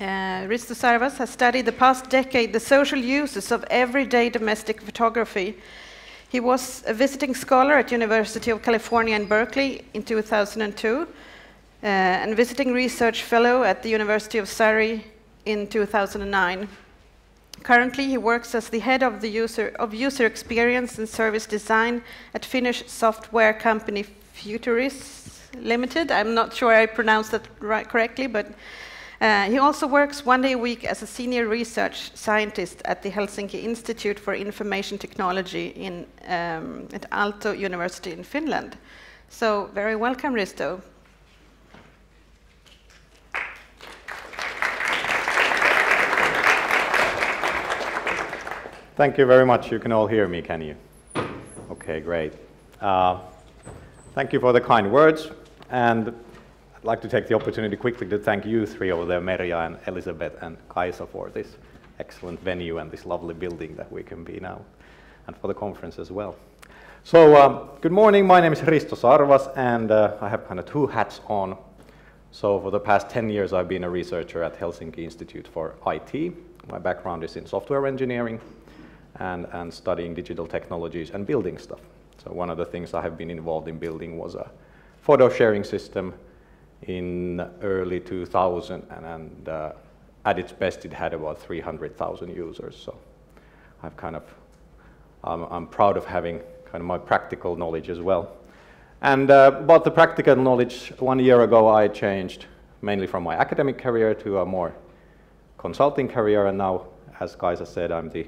Risto Sarvas has studied the past decade the social uses of everyday domestic photography. He was a visiting scholar at University of California in Berkeley in 2002 and visiting research fellow at the University of Surrey in 2009. Currently, he works as the head of the user experience and service design at Finnish software company Futuris Limited. I'm not sure I pronounced that correctly, but he also works 1 day a week as a senior research scientist at the Helsinki Institute for Information Technology at Aalto University in Finland. So, very welcome, Risto. Thank you very much. You can all hear me, can you? Okay, great. Thank you for the kind words, and I'd like to take the opportunity quickly to thank you three over there, Merja and Elisabeth and Kaisa, for this excellent venue and this lovely building that we can be now, and for the conference as well. So, good morning. My name is Risto Sarvas, and I have kind of two hats on. So, for the past 10 years, I've been a researcher at Helsinki Institute for IT. My background is in software engineering and studying digital technologies and building stuff. So one of the things I have been involved in building was a photo sharing system in early 2000, and at its best it had about 300,000 users. So I'm proud of having kind of my practical knowledge as well. And about the practical knowledge, 1 year ago I changed mainly from my academic career to a more consulting career, and now, as Kaisa said, I'm the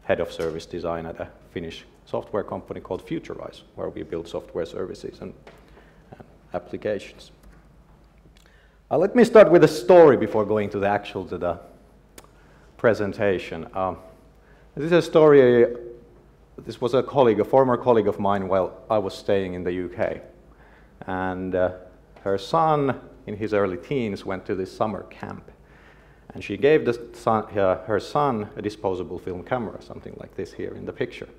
head of service design at a Finnish software company called Futuris, where we build software services and applications. Let me start with a story before going to the presentation. This is a story. This was a former colleague of mine while I was staying in the UK, and her son, in his early teens, went to this summer camp. And she gave her son a disposable film camera, something like this here in the picture.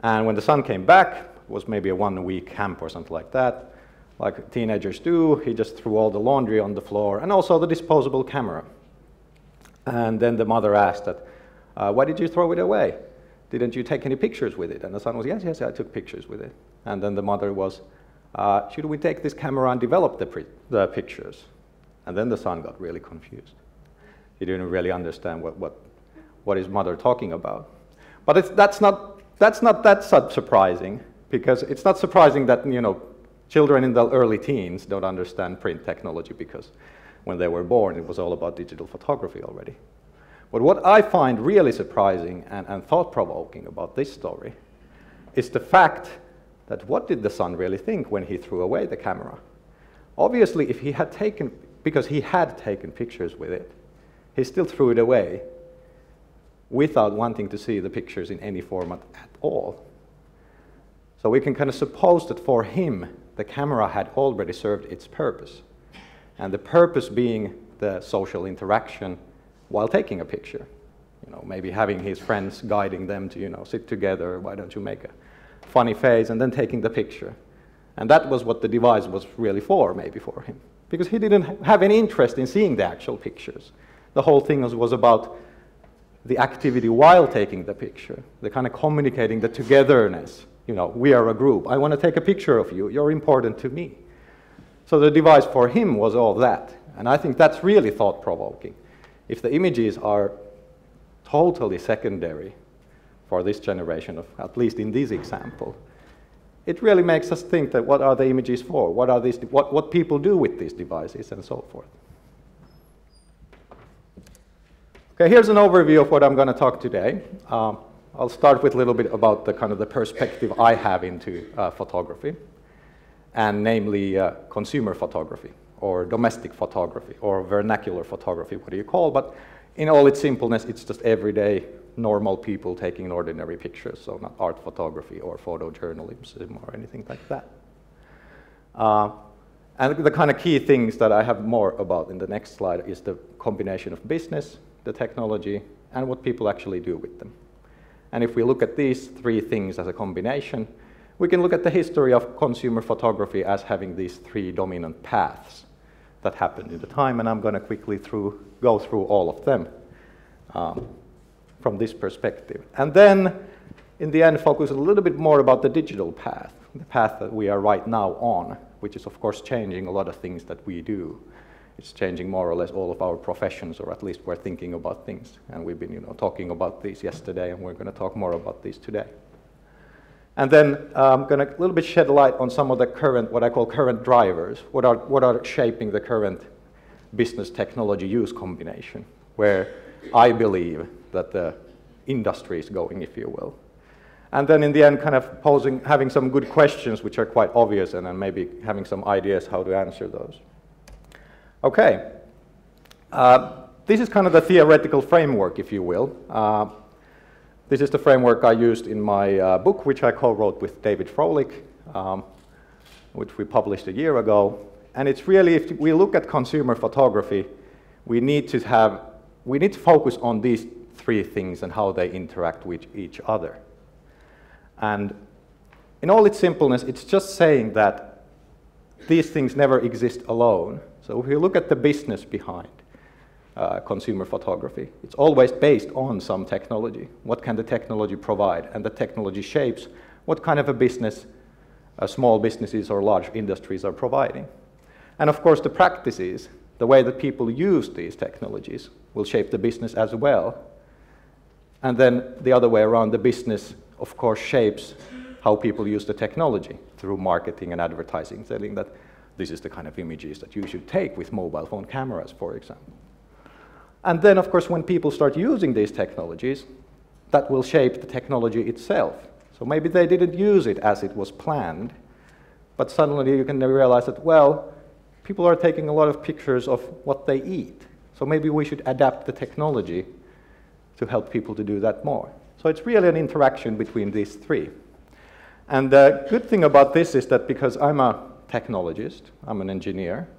And when the son came back, it was maybe a 1 week camp or something like that, like teenagers do, he just threw all the laundry on the floor and also the disposable camera. And then the mother asked that, why did you throw it away? Didn't you take any pictures with it? And the son was, yes, I took pictures with it. And then the mother was, should we take this camera and develop the pictures? And then the son got really confused. He didn't really understand what his mother talking about. But that's not that surprising, because it's not surprising that children in the early teens don't understand print technology, because when they were born it was all about digital photography already. But what I find really surprising and thought-provoking about this story is the fact that what did the son really think when he threw away the camera? Obviously, if he had taken pictures with it, he still threw it away without wanting to see the pictures in any format at all. So we can kind of suppose that for him, the camera had already served its purpose. And the purpose being the social interaction while taking a picture. Maybe having his friends guiding them to, sit together, why don't you make a funny face, and then taking the picture. And that was what the device was really for, maybe for him. Because he didn't have any interest in seeing the actual pictures. The whole thing was about the activity while taking the picture, the kind of communicating the togetherness. We are a group. I want to take a picture of you. You're important to me. So the device for him was all that. And I think that's really thought-provoking. If the images are totally secondary for this generation, at least in this example, it really makes us think that what are the images for? What people do with these devices and so forth. Okay, here's an overview of what I'm going to talk today. I'll start with a little bit about the perspective I have into photography, and namely consumer photography, or domestic photography, or vernacular photography, what do you call? But in all its simpleness, it's just everyday, normal people taking ordinary pictures, so not art photography or photojournalism or anything like that. And the kind of key things that I have more about in the next slide is the combination of business, the technology, and what people actually do with them. And if we look at these three things as a combination, we can look at the history of consumer photography as having these three dominant paths. that happened in the time, and I'm going to quickly go through all of them from this perspective. And then, in the end, focus a little bit more about the digital path, the path that we are right now on, which is, of course, changing a lot of things that we do. It's changing more or less all of our professions, or at least we're thinking about things. And we've been talking about these yesterday, and we're going to talk more about these today. And then I'm going to a little bit shed light on some of the current, what I call current drivers, what are shaping the current business technology use combination, where I believe that the industry is going, if you will. And then in the end, kind of having some good questions which are quite obvious, and then maybe having some ideas how to answer those. Okay, this is kind of the theoretical framework, if you will. This is the framework I used in my book, which I co-wrote with David Froelich, which we published a year ago. And it's really, if we look at consumer photography, we need to focus on these three things and how they interact with each other. And in all its simpleness, it's just saying that these things never exist alone. So if you look at the business behind consumer photography, it's always based on some technology. What can the technology provide? And the technology shapes what kind of a business small businesses or large industries are providing. And of course, the practices, the way that people use these technologies, will shape the business as well. And then the other way around, the business, of course, shapes how people use the technology through marketing and advertising, telling that this is the kind of images that you should take with mobile phone cameras, for example. And then, of course, when people start using these technologies, that will shape the technology itself. So maybe they didn't use it as it was planned, but suddenly you can realize that, well, people are taking a lot of pictures of what they eat. So maybe we should adapt the technology to help people to do that more. So it's really an interaction between these three. And the good thing about this is that because I'm a technologist, I'm an engineer,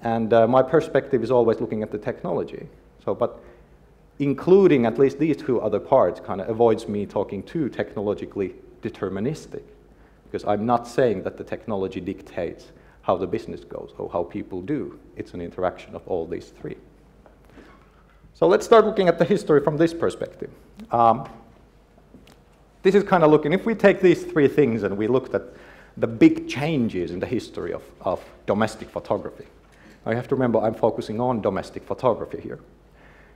and my perspective is always looking at the technology. So, but including at least these two other parts kind of avoids me talking too technologically deterministic, because I'm not saying that the technology dictates how the business goes or how people do. It's an interaction of all these three. So let's start looking at the history from this perspective. This is kind of looking, if we take these three things and we looked at the big changes in the history of domestic photography. Now you have to remember I'm focusing on domestic photography here.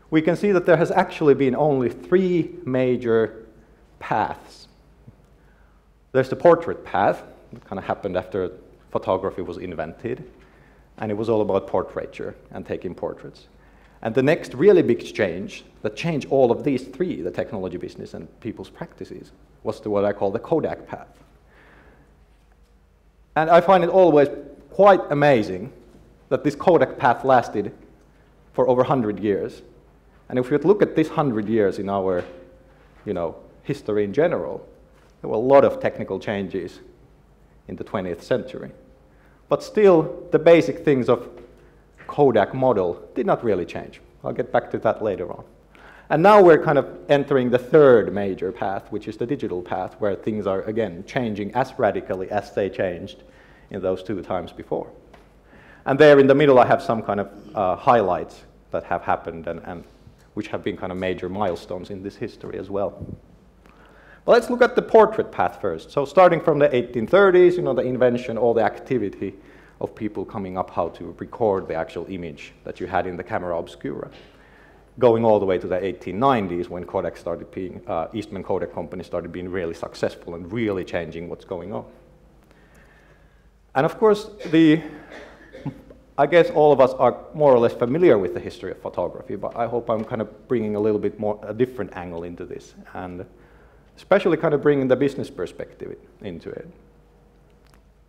We can see that there has actually been only three major paths. There's the portrait path, that kind of happened after photography was invented, and it was all about portraiture and taking portraits. And the next really big change that changed all of these three, the technology business and people's practices, was what I call the Kodak path. And I find it always quite amazing that this Kodak path lasted for over 100 years. And if we look at this 100 years in our history in general, there were a lot of technical changes in the 20th century. But still, the basic things of Kodak model did not really change. I'll get back to that later on. And now we're kind of entering the third major path, which is the digital path, where things are, again, changing as radically as they changed in those two times before. And there in the middle, I have some kind of highlights that have happened and which have been kind of major milestones in this history as well. Well, let's look at the portrait path first. So starting from the 1830s, the invention, all the activity of people coming up how to record the actual image that you had in the camera obscura. Going all the way to the 1890s when Kodak started being, Eastman Kodak Company started being really successful and really changing what's going on. And of course, I guess all of us are more or less familiar with the history of photography, but I hope I'm kind of bringing a little bit more, a different angle into this, and especially kind of bringing the business perspective into it.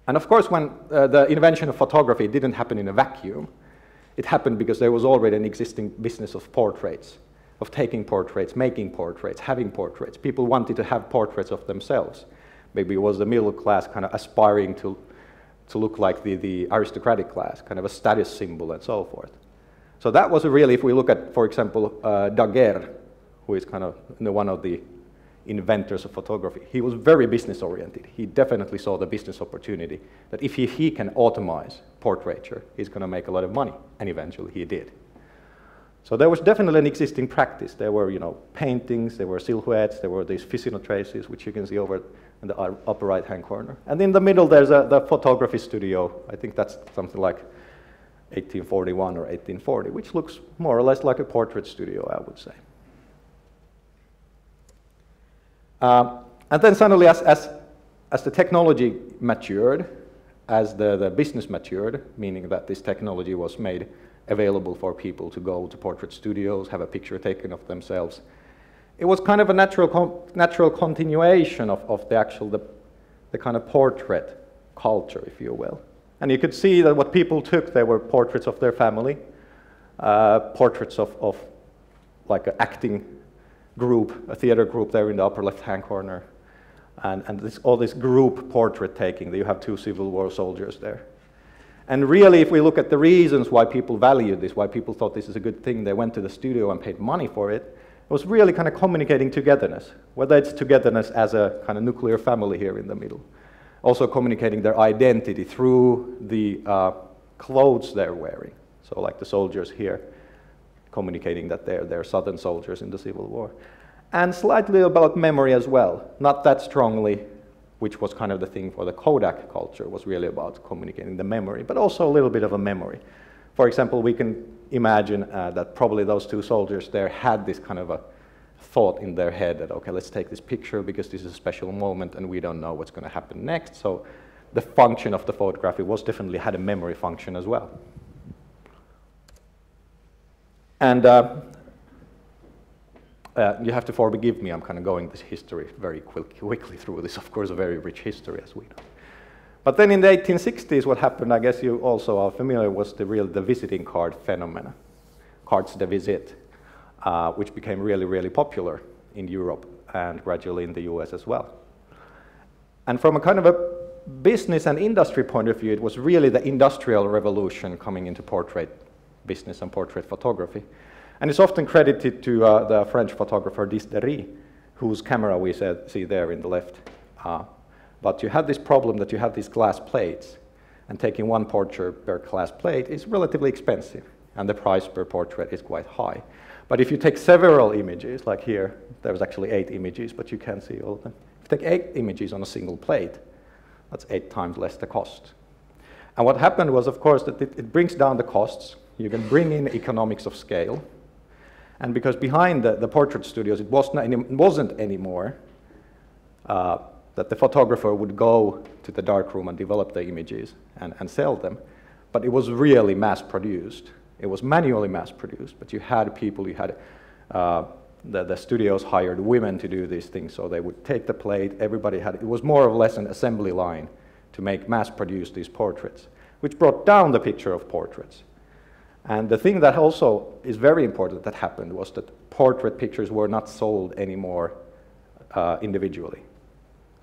And of course, when the invention of photography didn't happen in a vacuum, it happened because there was already an existing business of portraits, of taking portraits, making portraits, having portraits. People wanted to have portraits of themselves. Maybe it was the middle class kind of aspiring to look like the aristocratic class, kind of a status symbol and so forth. So that was really, if we look at, for example, Daguerre, who is kind of one of the inventors of photography. He was very business oriented. He definitely saw the business opportunity that if he can automate portraiture, he's going to make a lot of money, and eventually he did. So there was definitely an existing practice. There were, paintings, there were silhouettes, there were these physical traces, which you can see over in the upper right-hand corner. And in the middle, there's the photography studio. I think that's something like 1841 or 1840, which looks more or less like a portrait studio, I would say. And then suddenly, as the technology matured, as the business matured, meaning that this technology was made available for people to go to portrait studios, have a picture taken of themselves, it was kind of a natural continuation of the kind of portrait culture, if you will. And you could see that what people took, they were portraits of their family, portraits of like an acting group, a theater group there in the upper left-hand corner, and all this group portrait taking. You have two Civil War soldiers there. And really, if we look at the reasons why people valued this, why people thought this is a good thing, they went to the studio and paid money for it, it was really kind of communicating togetherness, whether it's togetherness as a kind of nuclear family here in the middle, also communicating their identity through the clothes they're wearing. So like the soldiers here, communicating that they're Southern soldiers in the Civil War. And slightly about memory as well, not that strongly, which was kind of the thing for the Kodak culture, was really about communicating the memory, but also a little bit of a memory. For example, we can imagine that probably those two soldiers there had this kind of a thought in their head that, okay, let's take this picture because this is a special moment and we don't know what's going to happen next. So the function of the photography was definitely had a memory function as well. And you have to forgive me, I'm kind of going this history very quickly through this, of course, a very rich history as we know. But then in the 1860s, what happened, I guess you also are familiar, was the visiting card phenomena, cartes de visite, which became really, really popular in Europe and gradually in the US as well. And from a kind of a business and industry point of view, it was really the industrial revolution coming into portrait business and portrait photography. And it's often credited to the French photographer Disdery, whose camera we see there in the left. But you had this problem that you have these glass plates, and taking one portrait per glass plate is relatively expensive, and the price per portrait is quite high. But if you take several images, like here, there's actually 8 images, but you can't see all of them. If you take 8 images on a single plate, that's 8 times less the cost. And what happened was, of course, that it brings down the costs. You can bring in economics of scale. And because behind the portrait studios, it wasn't anymore that the photographer would go to the darkroom and develop the images and sell them, but it was really mass-produced. It was manually mass-produced, but you had people, you had the studios hired women to do these things, so they would take the plate, everybody had, it was more or less an assembly line to mass-produce these portraits, which brought down the picture of portraits. And the thing that also is very important that happened was that portrait pictures were not sold anymore individually.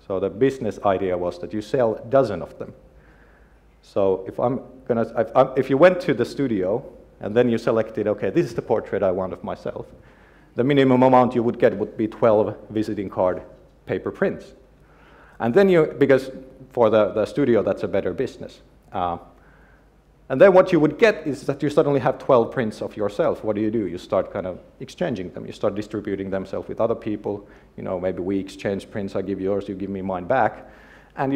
So the business idea was that you sell a dozen of them. So if you went to the studio and then you selected, okay, this is the portrait I want of myself, the minimum amount you would get would be 12 visiting card paper prints. And then because for the studio, that's a better business. And then what you would get is that you suddenly have 12 prints of yourself. What do? You start kind of exchanging them. You start distributing themselves with other people. Maybe we exchange prints. I give yours, you give me mine back. And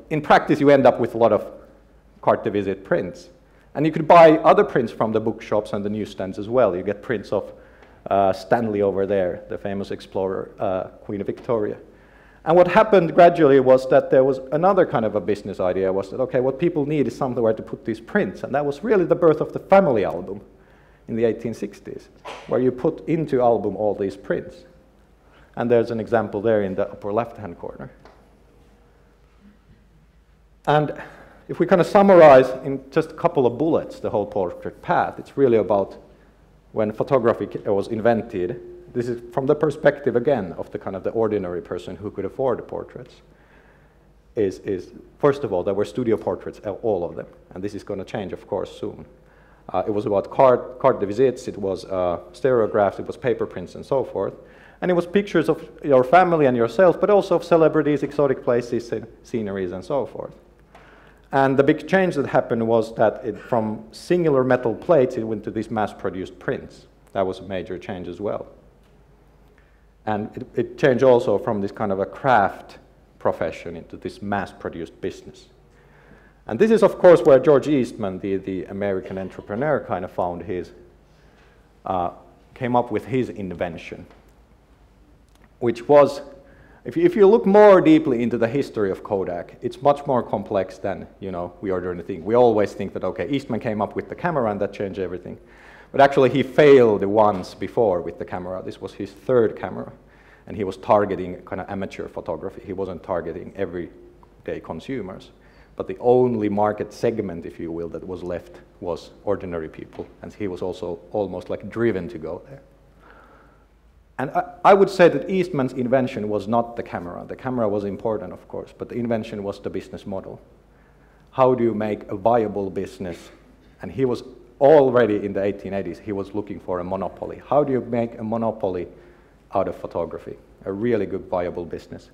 in practice, you end up with a lot of carte de visite prints. And you could buy other prints from the bookshops and the newsstands as well. You get prints of Stanley over there, the famous explorer, Queen Victoria. And what happened gradually was that there was another kind of a business idea, was that, okay, what people need is somewhere to put these prints. And that was really the birth of the family album in the 1860s, where you put into album all these prints. And there's an example there in the upper left-hand corner. And if we kind of summarize in just a couple of bullets the whole portrait path, it's really about when photography was invented. This is from the perspective, again, of the kind of the ordinary person who could afford the portraits. Is first of all, there were studio portraits, all of them, and this is going to change, of course, soon. It was about carte de visites, it was stereographs, it was paper prints, and so forth. And it was pictures of your family and yourself, but also of celebrities, exotic places, sceneries, and so forth. And the big change that happened was that from singular metal plates, it went to these mass-produced prints. That was a major change as well. And it changed also from this kind of a craft profession into this mass-produced business. And this is, of course, where George Eastman, the American entrepreneur, kind of found his, came up with his invention, which was, if you look more deeply into the history of Kodak, it's much more complex than, we ordinarily think. We always think that, okay, Eastman came up with the camera and that changed everything. But actually, he failed once before with the camera. This was his third camera, and he was targeting kind of amateur photography. He wasn't targeting everyday consumers. But the only market segment, if you will, that was left was ordinary people, and he was also almost like driven to go there. And I would say that Eastman's invention was not the camera. The camera was important, of course, but the invention was the business model. How do you make a viable business? And he was already in the 1880s, he was looking for a monopoly. How do you make a monopoly out of photography? A really good, viable business.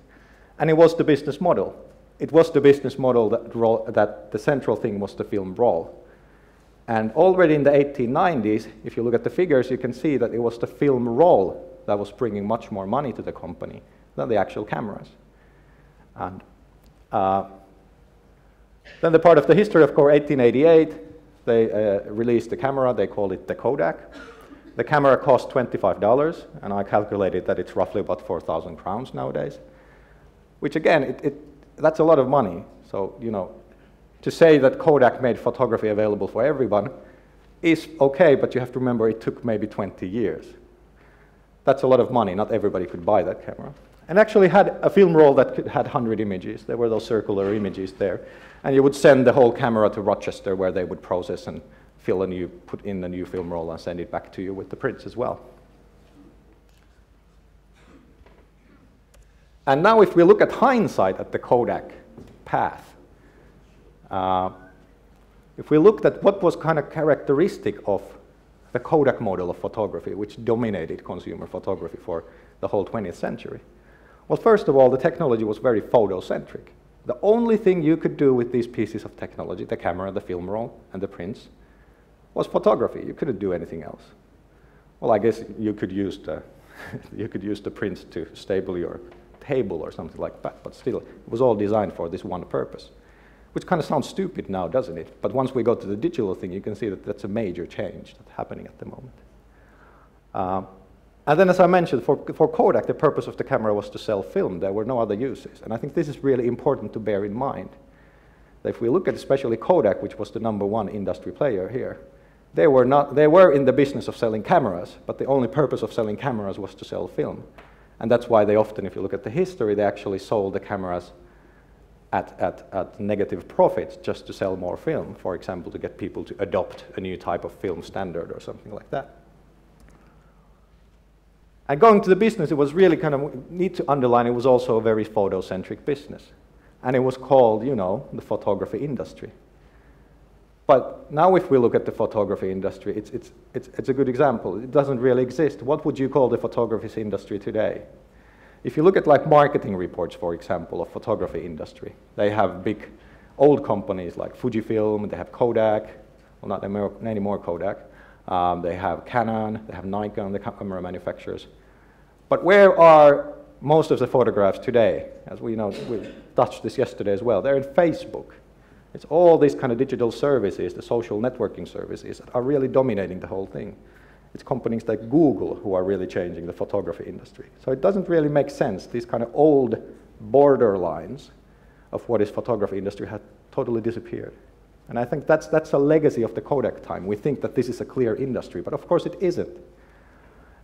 And it was the business model. It was the business model that the central thing was the film roll. And already in the 1890s, if you look at the figures, you can see that it was the film roll that was bringing much more money to the company than the actual cameras. And then the part of the history, of course, 1888, they released the camera. They called it the Kodak. The camera cost $25, and I calculated that it's roughly about 4,000 crowns nowadays, which again, that's a lot of money. So, to say that Kodak made photography available for everyone is okay, but you have to remember it took maybe 20 years. That's a lot of money. Not everybody could buy that camera. And actually had a film roll that had 100 images. There were those circular images there. And you would send the whole camera to Rochester, where they would process and put in the new film roll and send it back to you with the prints as well. And now if we look at hindsight at the Kodak path, if we looked at what was kind of characteristic of the Kodak model of photography, which dominated consumer photography for the whole 20th century. Well, first of all, the technology was very photocentric. The only thing you could do with these pieces of technology, the camera, the film roll, and the prints, was photography. You couldn't do anything else. Well, I guess you could use the prints to stable your table or something like that, but still, it was all designed for this one purpose. Which kind of sounds stupid now, doesn't it? But once we go to the digital thing, you can see that that's a major change that's happening at the moment. And then, as I mentioned, for Kodak, the purpose of the camera was to sell film. There were no other uses. And I think this is really important to bear in mind. That if we look at especially Kodak, which was the #1 industry player here, they were in the business of selling cameras, but the only purpose of selling cameras was to sell film. And that's why they often, if you look at the history, they actually sold the cameras at negative profits just to sell more film, for example, to get people to adopt a new type of film standard or something like that. And going to the business, it was really kind of, need to underline, it was also a very photocentric business. And it was called, the photography industry. But now if we look at the photography industry, it's a good example. It doesn't really exist. What would you call the photography industry today? If you look at like marketing reports, for example, of photography industry, they have big old companies like Fujifilm, they have Kodak, well not anymore Kodak, they have Canon, they have Nikon, the camera manufacturers. But where are most of the photographs today? As we know, we touched this yesterday as well, they're in Facebook. It's all these kind of digital services, the social networking services, that are really dominating the whole thing. It's companies like Google who are really changing the photography industry. So it doesn't really make sense. These kind of old borderlines of what is photography industry have totally disappeared. And I think that's a legacy of the Kodak time. We think that this is a clear industry, but of course it isn't.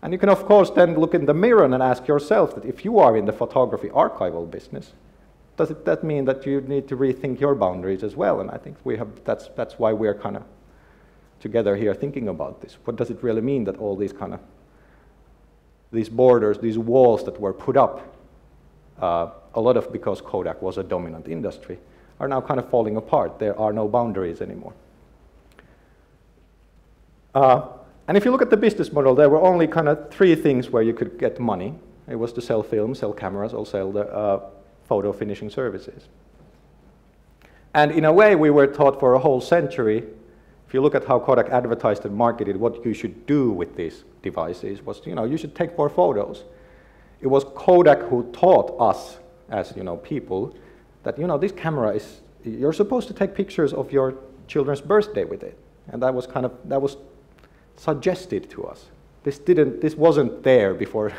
And you can of course then look in the mirror and ask yourself that if you are in the photography archival business, does that mean that you need to rethink your boundaries as well? And I think that's why we're kind of together here thinking about this. What does it really mean that all these kind of, these borders, these walls that were put up, a lot of because Kodak was a dominant industry, are now kind of falling apart. There are no boundaries anymore. And if you look at the business model, there were only kind of 3 things where you could get money. It was to sell film, sell cameras, or sell the photo finishing services. And in a way, we were taught for a whole century, if you look at how Kodak advertised and marketed what you should do with these devices, was, you should take more photos. It was Kodak who taught us, as people, that this camera is, you're supposed to take pictures of your children's birthday with it. And that was suggested to us. This wasn't there before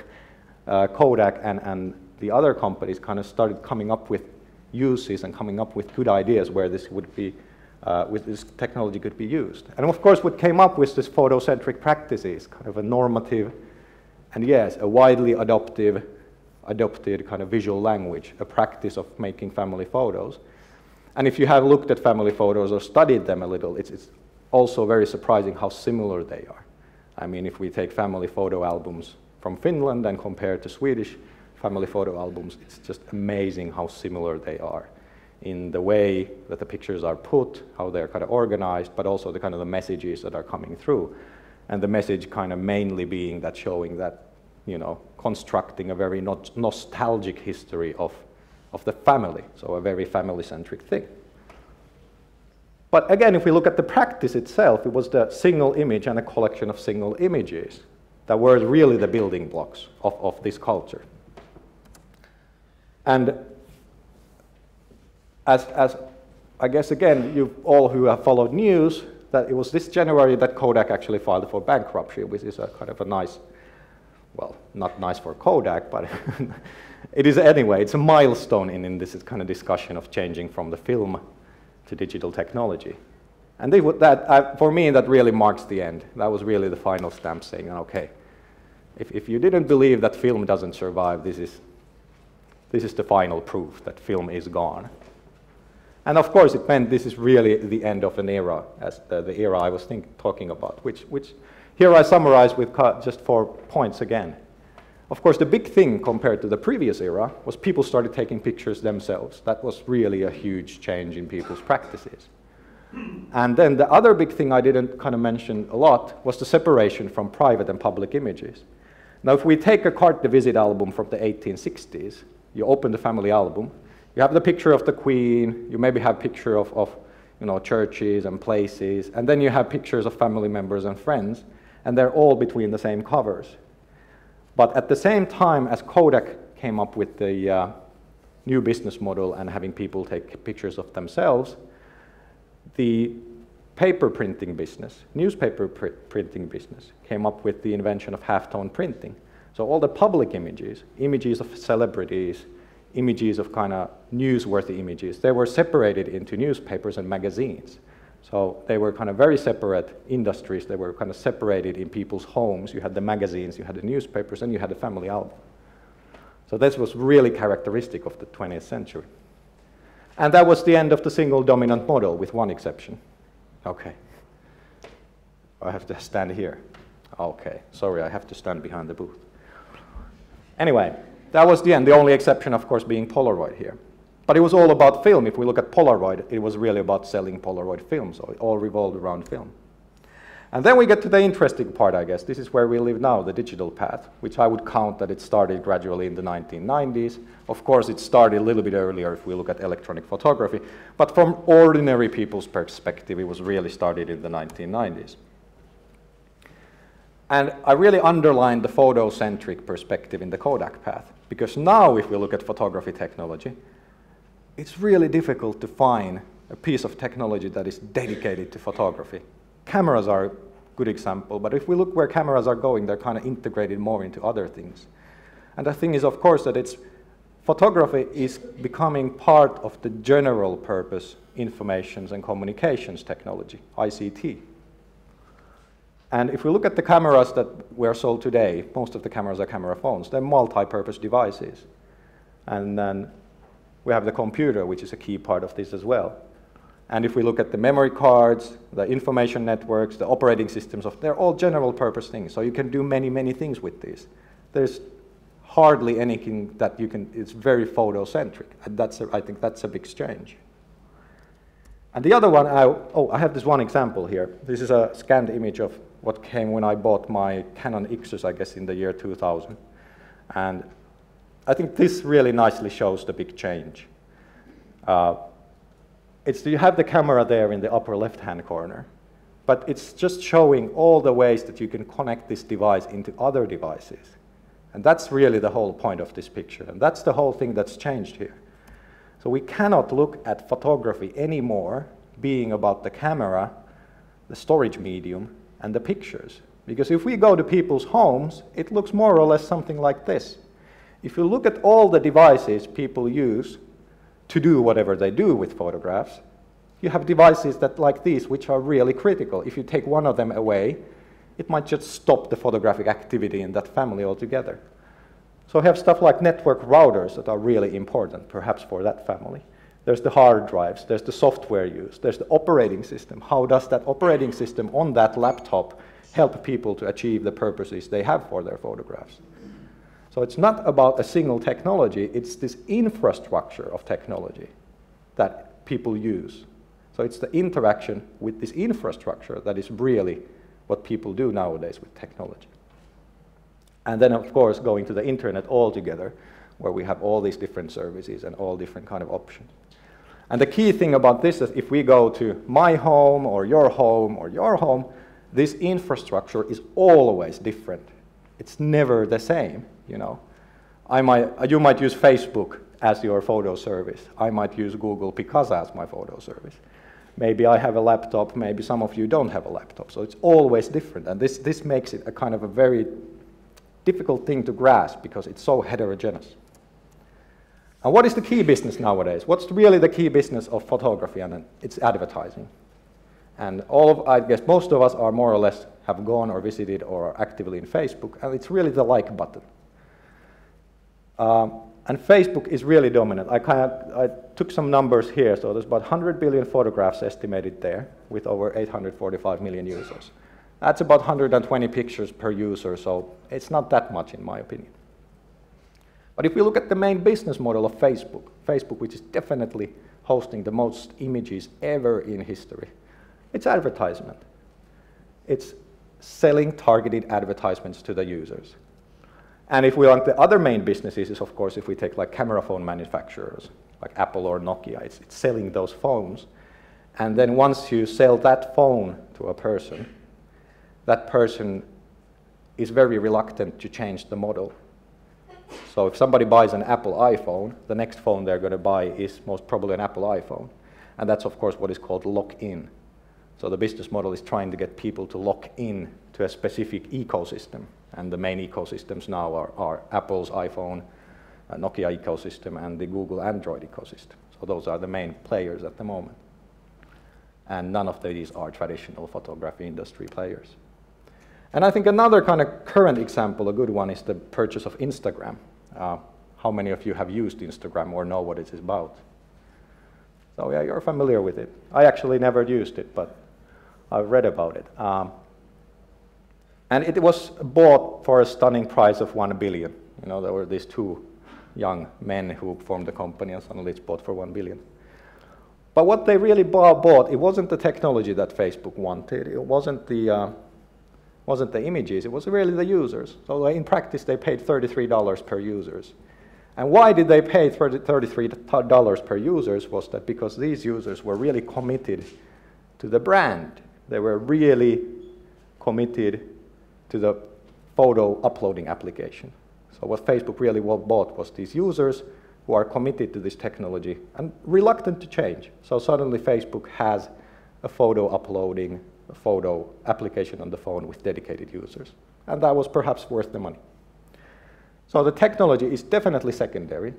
Kodak and the other companies kind of started coming up with uses and coming up with good ideas where this would be, with this technology could be used. And of course what came up with this photocentric practices, kind of a normative, and yes, a widely adopted kind of visual language, a practice of making family photos. And if you have looked at family photos or studied them a little, it's also very surprising how similar they are. I mean, if we take family photo albums from Finland and compare to Swedish family photo albums, it's just amazing how similar they are in the way that the pictures are put, how they're kind of organized, but also the kind of the messages that are coming through. And the message kind of mainly being that showing that, constructing a very nostalgic history of the family, so a very family-centric thing. But again, if we look at the practice itself, it was the single image and a collection of single images that were really the building blocks of this culture. And as I guess, again, you all who have followed news, that it was this January that Kodak actually filed for bankruptcy, which is a kind of a nice, well, not nice for Kodak, but it is anyway, it's a milestone in this kind of discussion of changing from the film to digital technology. And for me, that really marks the end. That was really the final stamp saying, okay, if you didn't believe that film doesn't survive, this is the final proof that film is gone. And of course, it meant this is really the end of an era, as the era I was talking about, which here I summarize with just 4 points again. Of course, the big thing compared to the previous era was people started taking pictures themselves. That was really a huge change in people's practices. And then the other big thing I didn't kind of mention a lot was the separation from private and public images. Now, if we take a carte de visite album from the 1860s, you open the family album, you have the picture of the Queen, you maybe have a picture of churches and places, and then you have pictures of family members and friends, and they're all between the same covers. But at the same time as Kodak came up with the new business model and having people take pictures of themselves, the paper printing business, newspaper printing business, came up with the invention of half-tone printing. So all the public images of celebrities, images of kind of newsworthy images, they were separated into newspapers and magazines. So they were kind of very separate industries. They were kind of separated in people's homes. You had the magazines, you had the newspapers, and you had the family album. So this was really characteristic of the 20th century. And that was the end of the single dominant model, with one exception. Okay. I have to stand here. Okay, sorry, I have to stand behind the booth. Anyway, that was the end. The only exception, of course, being Polaroid here. But it was all about film. If we look at Polaroid, it was really about selling Polaroid film, so it all revolved around film. And then we get to the interesting part, I guess. This is where we live now, the digital path, which I would count that it started gradually in the 1990s. Of course, it started a little bit earlier if we look at electronic photography, but from ordinary people's perspective, it was really started in the 1990s. And I really underlined the photocentric perspective in the Kodak path, because now if we look at photography technology, it's really difficult to find a piece of technology that is dedicated to photography. Cameras are a good example, but if we look where cameras are going, they're kind of integrated more into other things. And the thing is, of course, that photography is becoming part of the general purpose informations and communications technology, ICT. And if we look at the cameras that were sold today, most of the cameras are camera phones. They're multi-purpose devices. And then we have the computer, which is a key part of this as well. And if we look at the memory cards, the information networks, the operating systems, they're all general purpose things. So you can do many, many things with these. There's hardly anything that it's very photocentric. And I think that's a big change. And the other one, I have this one example here. This is a scanned image of what came when I bought my Canon Ixus, I guess, in the year 2000. And I think this really nicely shows the big change. You have the camera there in the upper left-hand corner, but it's just showing all the ways that you can connect this device into other devices. And that's really the whole point of this picture, and that's the whole thing that's changed here. So we cannot look at photography anymore being about the camera, the storage medium, and the pictures. Because if we go to people's homes, it looks more or less something like this. If you look at all the devices people use to do whatever they do with photographs, you have devices that, like these, which are really critical. If you take one of them away, it might just stop the photographic activity in that family altogether. So we have stuff like network routers that are really important, perhaps for that family. There's the hard drives, there's the software use, there's the operating system. How does that operating system on that laptop help people to achieve the purposes they have for their photographs? So it's not about a single technology, it's this infrastructure of technology that people use. So it's the interaction with this infrastructure that is really what people do nowadays with technology. And then, of course, going to the internet altogether, where we have all these different services and all different kind of options. And the key thing about this is if we go to my home or your home, this infrastructure is always different. It's never the same, you know. You might use Facebook as your photo service. I might use Google Picasa as my photo service. Maybe I have a laptop, maybe some of you don't have a laptop. So it's always different. And this makes it a kind of a very difficult thing to grasp because it's so heterogeneous. And what is the key business nowadays? What's really the key business of photography? And it's advertising. And I guess most of us are more or less have gone or visited or are actively in Facebook, and it's really the like button. And Facebook is really dominant. I took some numbers here, so there's about 100 billion photographs estimated there with over 845 million users. That's about 120 pictures per user, so it's not that much in my opinion. But if we look at the main business model of Facebook, which is definitely hosting the most images ever in history, it's advertisement. It's selling targeted advertisements to the users. And if we want the other main businesses is, of course, if we take like camera phone manufacturers, like Apple or Nokia, it's selling those phones. And then once you sell that phone to a person, that person is very reluctant to change the model. So if somebody buys an Apple iPhone, the next phone they're going to buy is most probably an Apple iPhone. And that's, of course, what is called lock-in. So the business model is trying to get people to lock in to a specific ecosystem. And the main ecosystems now are Apple's iPhone, Nokia ecosystem, and the Google Android ecosystem. So those are the main players at the moment. And none of these are traditional photography industry players. And I think another kind of current example, a good one, is the purchase of Instagram. How many of you have used Instagram or know what it is about? So yeah, you're familiar with it. I actually never used it, but I've read about it. And it was bought for a stunning price of 1 billion. You know, there were these two young men who formed the company, and suddenly it's bought for 1 billion. But what they really bought, it wasn't the technology that Facebook wanted. It wasn't the images. It was really the users. So in practice, they paid $33 per users. And why did they pay $33 per users was that because these users were really committed to the brand. They were really committed to the photo uploading application. So what Facebook really bought was these users who are committed to this technology and reluctant to change. So suddenly Facebook has a photo uploading, a photo application on the phone with dedicated users. And that was perhaps worth the money. So the technology is definitely secondary.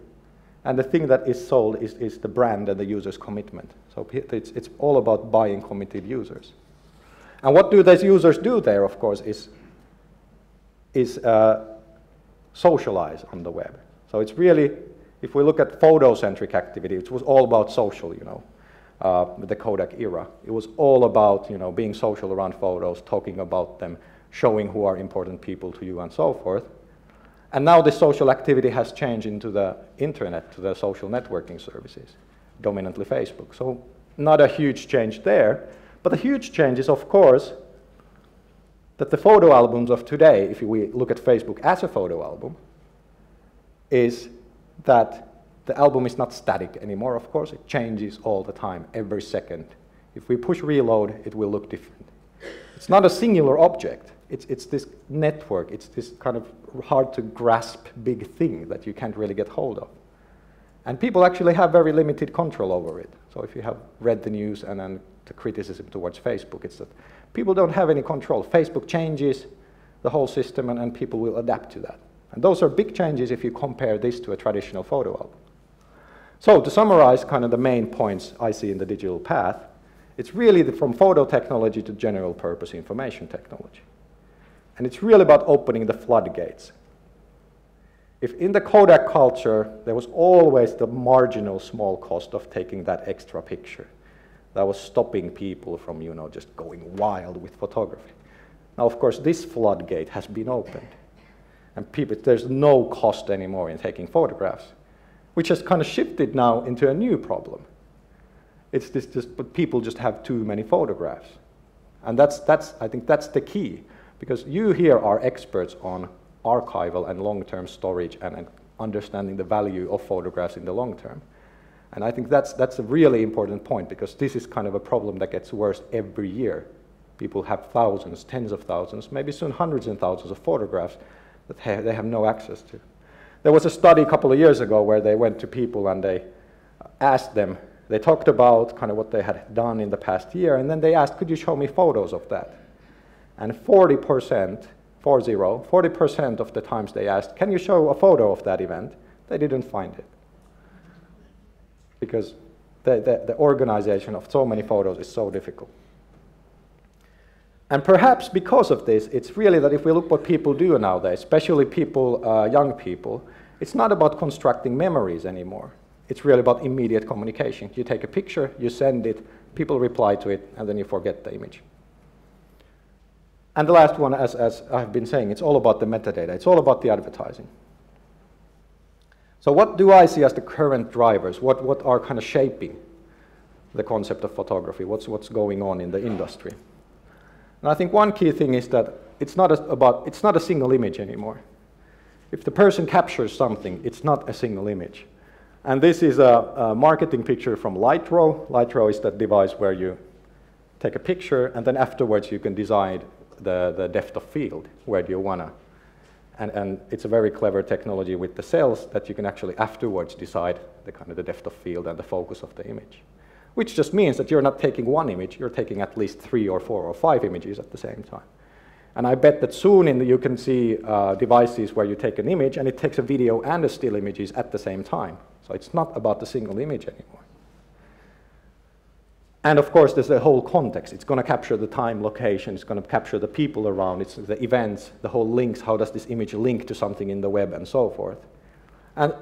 And the thing that is sold is the brand and the user's commitment. So it's all about buying committed users. And what do those users do there, of course, is socialize on the web. So it's really, if we look at photo-centric activity, it was all about social, you know, the Kodak era. It was all about, you know, being social around photos, talking about them, showing who are important people to you, and so forth. And now the social activity has changed into the internet, to the social networking services, dominantly Facebook. So not a huge change there, but the huge change is, of course, that the photo albums of today, if we look at Facebook as a photo album, is that the album is not static anymore, of course. It changes all the time, every second. If we push reload, it will look different. It's not a singular object. It's this network. It's this kind of hard to grasp big thing that you can't really get hold of. And people actually have very limited control over it. So if you have read the news and then the criticism towards Facebook, it's that people don't have any control. Facebook changes the whole system and people will adapt to that. And those are big changes if you compare this to a traditional photo album. So to summarize kind of the main points I see in the digital path, it's really from photo technology to general purpose information technology. And it's really about opening the floodgates. If in the Kodak culture, there was always the marginal small cost of taking that extra picture that was stopping people from, you know, just going wild with photography. Now, of course, this floodgate has been opened. And there's no cost anymore in taking photographs, which has kind of shifted now into a new problem. It's but people just have too many photographs. And I think that's the key, because you here are experts on archival and long-term storage and understanding the value of photographs in the long term. And I think that's a really important point, because this is kind of a problem that gets worse every year. People have thousands, tens of thousands, maybe soon hundreds and thousands of photographs that they have no access to. There was a study a couple of years ago where they went to people and they asked them, they talked about kind of what they had done in the past year, and then they asked, could you show me photos of that? And 40% of the times they asked, can you show a photo of that event? They didn't find it. Because the organization of so many photos is so difficult. And perhaps because of this, it's really that if we look what people do nowadays, especially people, young people, it's not about constructing memories anymore. It's really about immediate communication. You take a picture, you send it, people reply to it, and then you forget the image. And the last one, as I've been saying, it's all about the metadata. It's all about the advertising. So what do I see as the current drivers? What are kind of shaping the concept of photography? What's going on in the industry? And I think one key thing is that it's not a single image anymore. If the person captures something, it's not a single image. And this is a marketing picture from Lightrow. Lightrow is that device where you take a picture and then afterwards you can decide the depth of field, where do you want to. And it's a very clever technology with the cells that you can actually afterwards decide the depth of field and the focus of the image. Which just means that you're not taking one image, you're taking at least 3 or 4 or 5 images at the same time. And I bet that soon you can see devices where you take an image and it takes a video and a still images at the same time. So it's not about the single image anymore. And of course, there's the whole context. It's going to capture the time, location, it's going to capture the people around, it's the events, the whole links, how does this image link to something in the web and so forth. And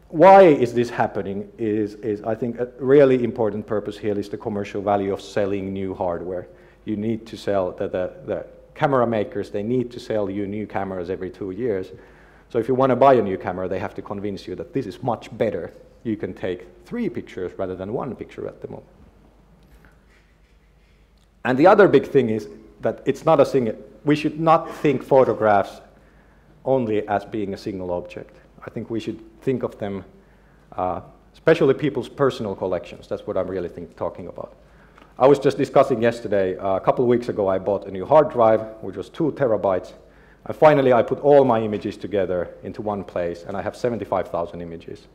why is this happening is I think a really important purpose here is the commercial value of selling new hardware. You need to sell, the camera makers, they need to sell you new cameras every 2 years. So if you want to buy a new camera, they have to convince you that this is much better. You can take 3 pictures rather than 1 picture at the moment. And the other big thing is that it's not a single, we should not think photographs only as being a single object. I think we should think of them, especially people's personal collections. That's what I'm really talking about. I was just discussing yesterday, a couple of weeks ago, I bought a new hard drive, which was 2 terabytes. And finally, I put all my images together into one place, and I have 75,000 images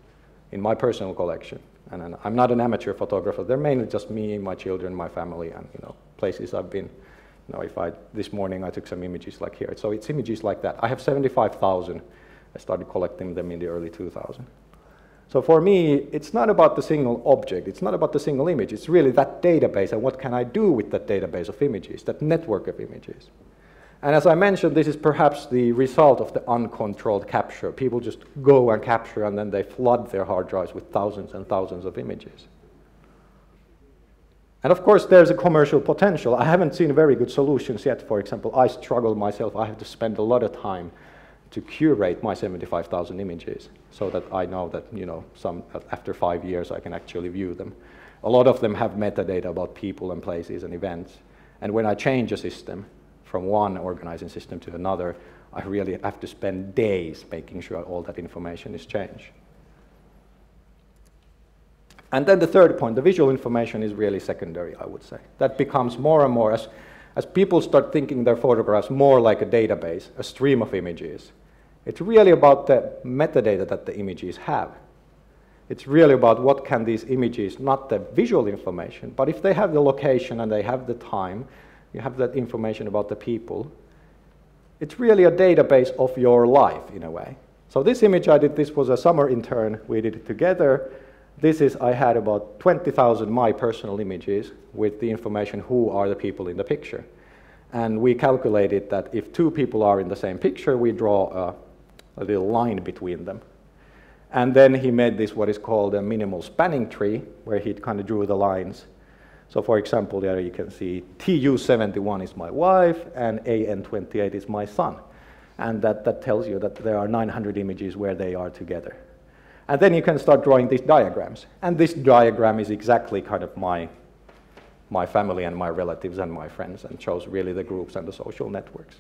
in my personal collection. And I'm not an amateur photographer. They're mainly just me, my children, my family, and places I've been. This morning I took some images like here. So it's images like that. I have 75,000. I started collecting them in the early 2000s. So for me, it's not about the single object. It's not about the single image. It's really that database and what can I do with that database of images, that network of images. And as I mentioned, this is perhaps the result of the uncontrolled capture. People just go and capture and then they flood their hard drives with thousands and thousands of images. And of course, there's a commercial potential. I haven't seen very good solutions yet. For example, I struggle myself. I have to spend a lot of time to curate my 75,000 images so that I know that, after 5 years, I can actually view them. A lot of them have metadata about people and places and events. And when I change a system from one organizing system to another, I really have to spend days making sure all that information is changed. And then the third point, the visual information is really secondary, I would say. That becomes more and more, as people start thinking their photographs more like a database, a stream of images. It's really about the metadata that the images have. It's really about what can these images, not the visual information, but if they have the location and they have the time, you have that information about the people, it's really a database of your life in a way. So this image I did, this was a summer intern, we did it together. This is, I had about 20,000 my personal images with the information who are the people in the picture. And we calculated that if two people are in the same picture, we draw a little line between them. And then he made this what is called a minimal spanning tree, where he kind of drew the lines. So for example, there you can see TU71 is my wife and AN28 is my son. And that tells you that there are 900 images where they are together. And then you can start drawing these diagrams. And this diagram is exactly kind of my family and my relatives and my friends, and shows really the groups and the social networks.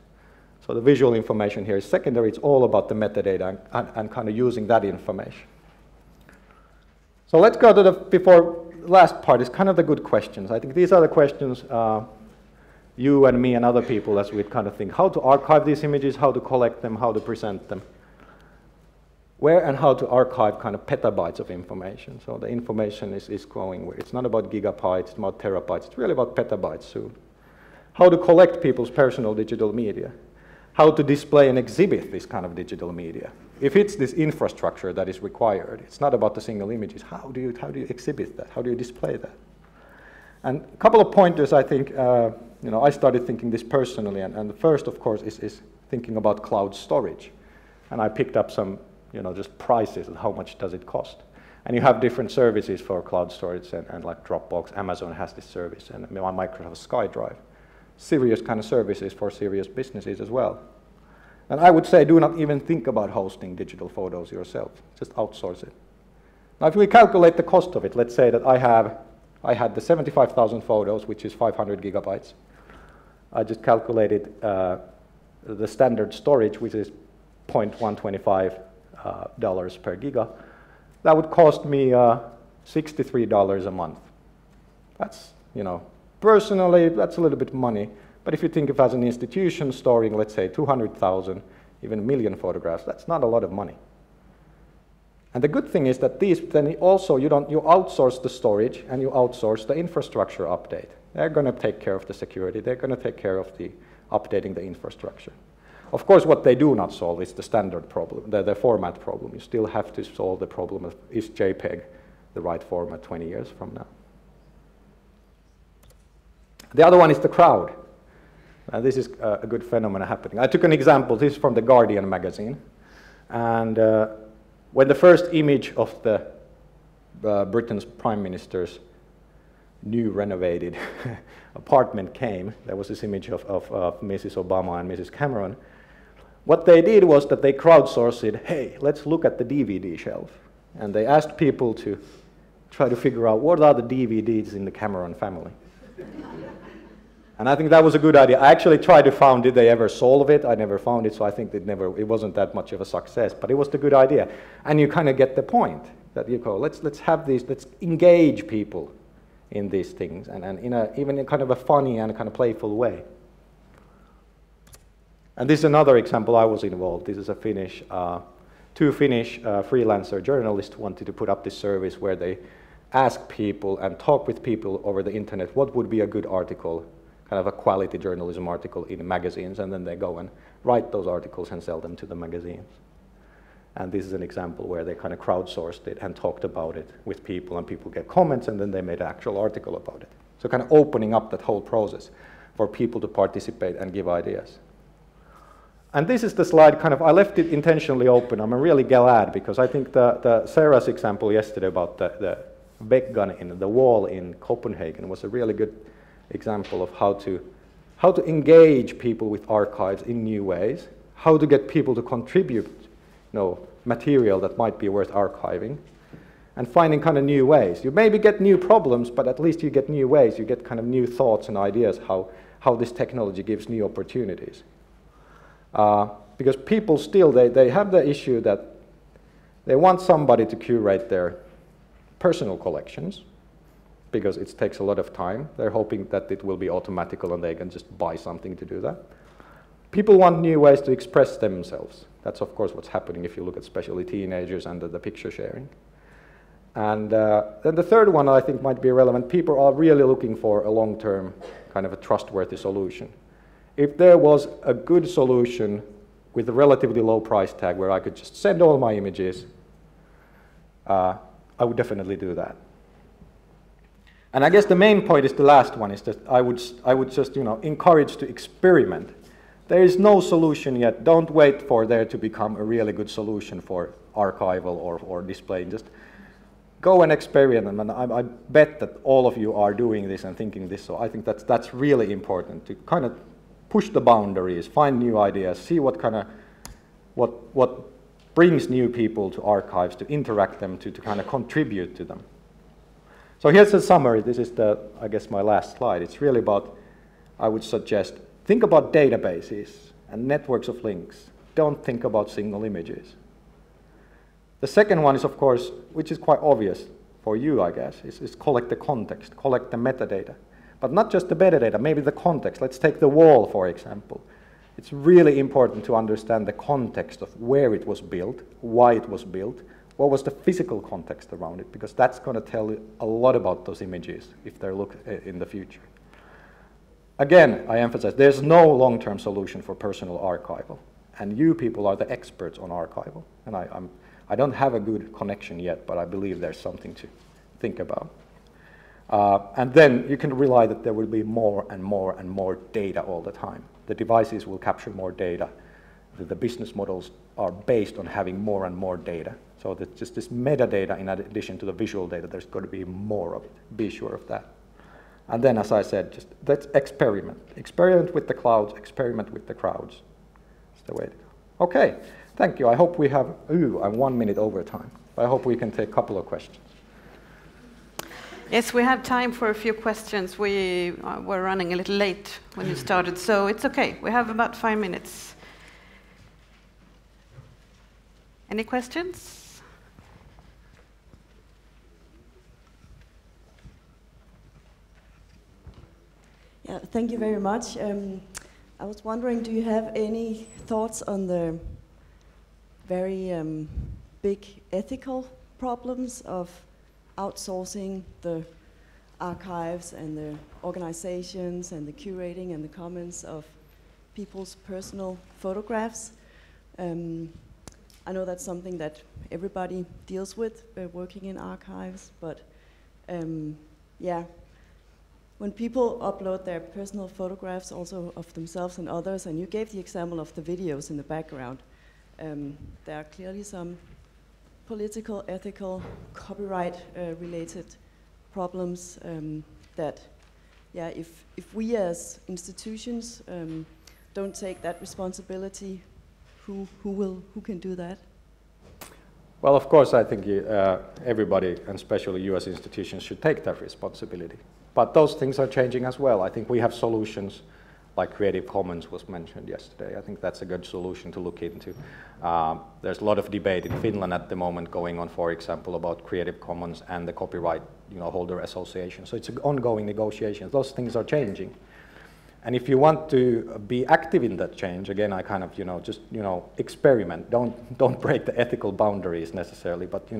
So the visual information here is secondary. It's all about the metadata and kind of using that information. So let's go to the last part is kind of the good questions. I think these are the questions you and me and other people as we kind of think how to archive these images, how to collect them, how to present them. Where and how to archive kind of petabytes of information. So the information is growing. It's not about gigabytes, it's about terabytes. It's really about petabytes soon. How to collect people's personal digital media. How to display and exhibit this kind of digital media. If it's this infrastructure that is required, it's not about the single images. How do you exhibit that? How do you display that? And a couple of pointers, I think, I started thinking this personally. And the first, of course, is thinking about cloud storage. And I picked up some just prices and how much does it cost. And you have different services for cloud storage and like Dropbox, Amazon has this service, and Microsoft SkyDrive. Serious kind of services for serious businesses as well. And I would say do not even think about hosting digital photos yourself, just outsource it. Now if we calculate the cost of it, let's say that I had the 75,000 photos, which is 500 gigabytes. I just calculated the standard storage, which is $0.125 per giga. That would cost me $63 a month. That's, personally, that's a little bit of money. But if you think of as an institution storing, let's say 200,000, even a million photographs, that's not a lot of money. And the good thing is that these, then also you outsource the storage and you outsource the infrastructure update. They're going to take care of the security. They're going to take care of the updating the infrastructure. Of course, what they do not solve is the standard problem, the format problem. You still have to solve the problem of is JPEG the right format 20 years from now. The other one is the crowd. This is a good phenomenon happening. I took an example. This is from the Guardian magazine. And when the first image of the Britain's Prime Minister's new renovated apartment came, there was this image of Mrs. Obama and Mrs. Cameron. What they did was that they crowdsourced it, hey, let's look at the DVD shelf. And they asked people to try to figure out what are the DVDs in the Cameron family. And I think that was a good idea. I actually tried to find, did they ever solve it? I never found it, so I think it wasn't that much of a success, but it was the good idea. And you kind of get the point that you go, let's have these, let's engage people in these things, and even in kind of a funny and kind of playful way. And this is another example I was involved. This is a two Finnish freelancer journalists wanted to put up this service where they ask people and talk with people over the internet what would be a good article, kind of a quality journalism article in magazines, and then they go and write those articles and sell them to the magazines. And this is an example where they kind of crowdsourced it and talked about it with people, and people get comments, and then they made an actual article about it. So kind of opening up that whole process for people to participate and give ideas. And this is the slide, I left it intentionally open. I'm really glad, because I think the Sarah's example yesterday about the Beckgun in the wall in Copenhagen was a really good example of how to engage people with archives in new ways, how to get people to contribute material that might be worth archiving, and finding kind of new ways. You maybe get new problems, but at least you get new ways. You get kind of new thoughts and ideas how this technology gives new opportunities. because people still, they have the issue that they want somebody to curate their personal collections, because it takes a lot of time. They're hoping that it will be automatical and they can just buy something to do that. People want new ways to express themselves. That's of course what's happening if you look at especially teenagers and the picture sharing. And then the third one I think might be relevant. People are really looking for a long-term kind of a trustworthy solution. If there was a good solution with a relatively low price tag where I could just send all my images, I would definitely do that. And I guess the main point is the last one, is that I would just encourage to experiment. There is no solution yet. Don't wait for there to become a really good solution for archival or displaying. Just go and experiment, and I bet that all of you are doing this and thinking this, so I think that's really important, to kind of push the boundaries, find new ideas, see what brings new people to archives, to interact them, to kind of contribute to them. So here's a summary. This is I guess my last slide. It's really about, I would suggest, think about databases and networks of links. Don't think about single images. The second one is, of course, which is quite obvious for you, I guess, is collect the context, collect the metadata. But not just the metadata, maybe the context. Let's take the wall, for example. It's really important to understand the context of where it was built, why it was built, what was the physical context around it, because that's going to tell you a lot about those images if they look in the future. Again, I emphasize, there's no long-term solution for personal archival, and you people are the experts on archival, and I don't have a good connection yet, but I believe there's something to think about. And then you can rely that there will be more and more and more data all the time. The devices will capture more data. The business models are based on having more and more data. So that just this metadata, in addition to the visual data, there's got to be more of it. Be sure of that. And then, as I said, just let's experiment. Experiment with the clouds, experiment with the crowds. That's the way to go. Okay, thank you. I hope we have, I'm 1 minute over time. I hope we can take a couple of questions. Yes, we have time for a few questions. We were running a little late when you started, so it's okay. We have about 5 minutes. Any questions? Yeah, thank you very much. I was wondering, do you have any thoughts on the very big ethical problems of outsourcing the archives and the organizations and the curating and the comments of people's personal photographs? I know that's something that everybody deals with working in archives, but yeah, when people upload their personal photographs also of themselves and others, and you gave the example of the videos in the background, there are clearly some political, ethical, copyright related problems that, yeah, if we as institutions don't take that responsibility, who can do that? Well, of course, I think everybody, and especially US institutions, should take that responsibility. But those things are changing as well. I think we have solutions like Creative Commons was mentioned yesterday. I think that's a good solution to look into. There's a lot of debate in Finland at the moment going on, for example, about Creative Commons and the copyright holder association. So it's an ongoing negotiation. Those things are changing. And if you want to be active in that change, again, I kind of, just, experiment. Don't break the ethical boundaries necessarily, but,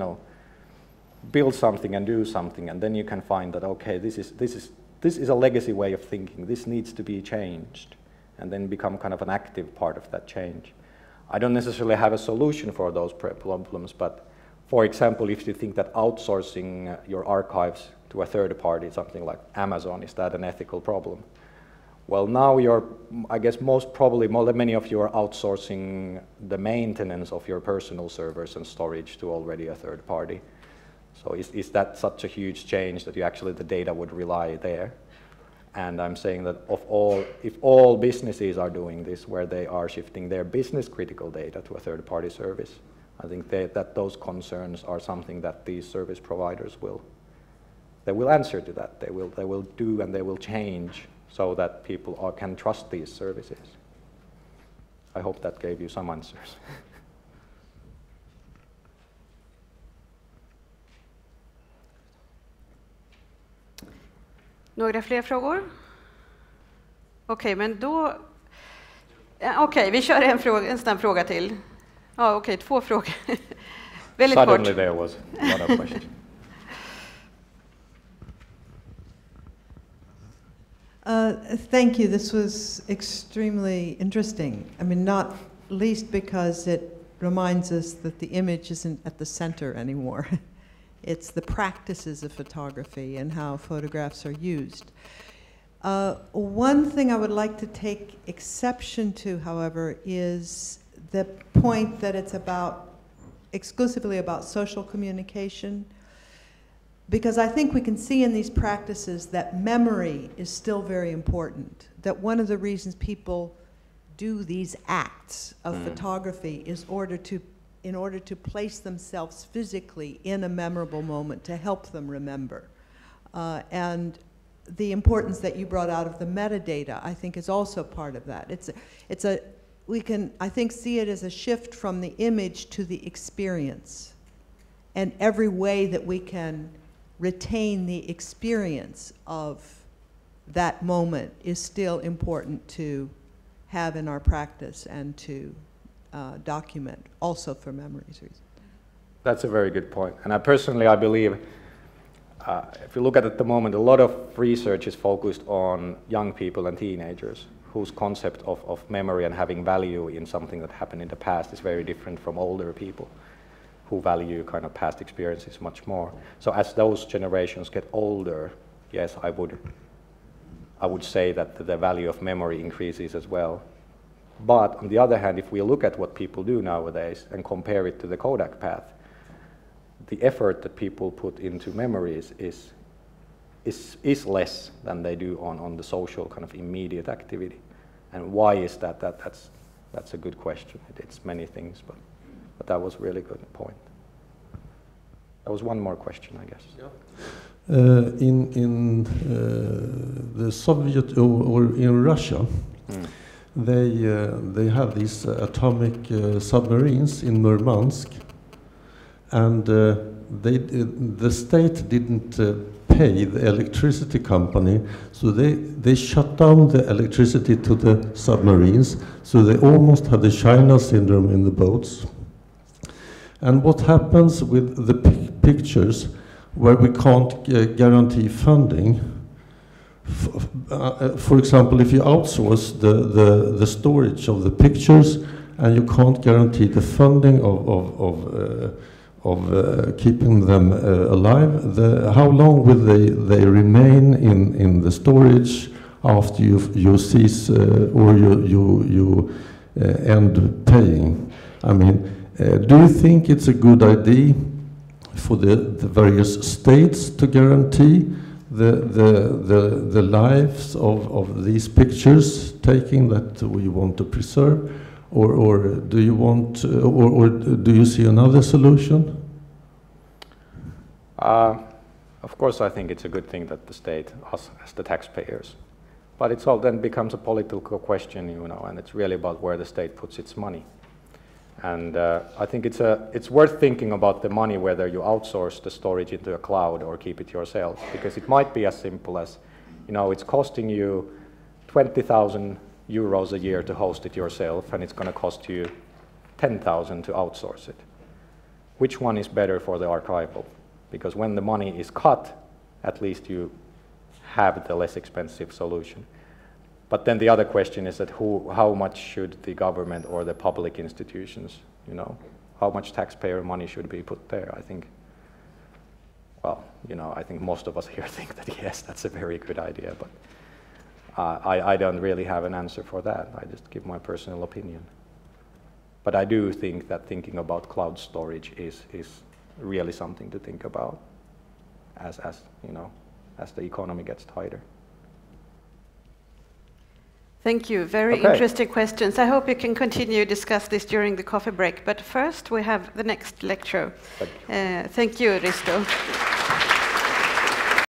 build something and do something, and then you can find that, okay, this is a legacy way of thinking. This needs to be changed, and then become kind of an active part of that change. I don't necessarily have a solution for those problems, but for example, if you think that outsourcing your archives to a third party, something like Amazon, is that an ethical problem? Well, now I guess most probably, many of you are outsourcing the maintenance of your personal servers and storage to already a third party. So is that such a huge change that the data would rely there? And I'm saying that if all businesses are doing this, where they are shifting their business critical data to a third party service, I think that those concerns are something that these service providers will answer to that. They will do and they will change so that people can trust these services. I hope that gave you some answers. Några fler frågor? Okej, men då... Okej, vi kör en snabb fråga till. Ja, okej, 2 frågor. Väldigt kort. Suddenly there was a lot of questions. Thank you. This was extremely interesting. I mean, not least because it reminds us that the image isn't at the center anymore. It's the practices of photography and how photographs are used. One thing I would like to take exception to, however, is the point that it's exclusively about social communication. Because I think we can see in these practices that memory is still very important. That one of the reasons people do these acts of photography is in order to place themselves physically in a memorable moment to help them remember. And the importance that you brought out of the metadata, I think, is also part of that. We can, I think, see it as a shift from the image to the experience. And every way that we can retain the experience of that moment is still important to have in our practice and to document, also for memories reasons. That's a very good point. And I believe, if you look at the moment, a lot of research is focused on young people and teenagers whose concept of memory and having value in something that happened in the past is very different from older people who value kind of past experiences much more. So as those generations get older, yes, I would say that the value of memory increases as well. But on the other hand, if we look at what people do nowadays and compare it to the Kodak path, the effort that people put into memories is less than they do on the social kind of immediate activity. And why is that? That's a good question. It's many things, but that was really good point. There was one more question, I guess. Yeah. In the Soviet or in Russia, they have these atomic submarines in Murmansk, and the state didn't pay the electricity company, so they shut down the electricity to the submarines, so they almost had the China syndrome in the boats. And what happens with the pictures where we can't guarantee funding? For example, if you outsource the storage of the pictures and you can't guarantee the funding of keeping them alive, how long will they remain in the storage after you cease or you end paying? I mean, do you think it's a good idea for the various states to guarantee the lives of these pictures taking that we want to preserve, or do you want, or do you see another solution? Of course, I think it's a good thing that the state, us as the taxpayers, but it's all then becomes a political question, you know, and it's really about where the state puts its money. And I think it's worth thinking about the money, whether you outsource the storage into a cloud or keep it yourself, because it might be as simple as, you know, it's costing you 20,000 euros a year to host it yourself, and it's going to cost you 10,000 to outsource it. Which one is better for the archival? Because when the money is cut, at least you have the less expensive solution. But then the other question is that how much should the government or the public institutions, you know, how much taxpayer money should be put there? I think, well, you know, I think most of us here think that yes, that's a very good idea, but I don't really have an answer for that. I just give my personal opinion. But I do think that thinking about cloud storage is really something to think about as you know, as the economy gets tighter. Thank you. Very interesting questions. I hope you can continue to discuss this during the coffee break. But first, we have the next lecture. Thank you, Risto.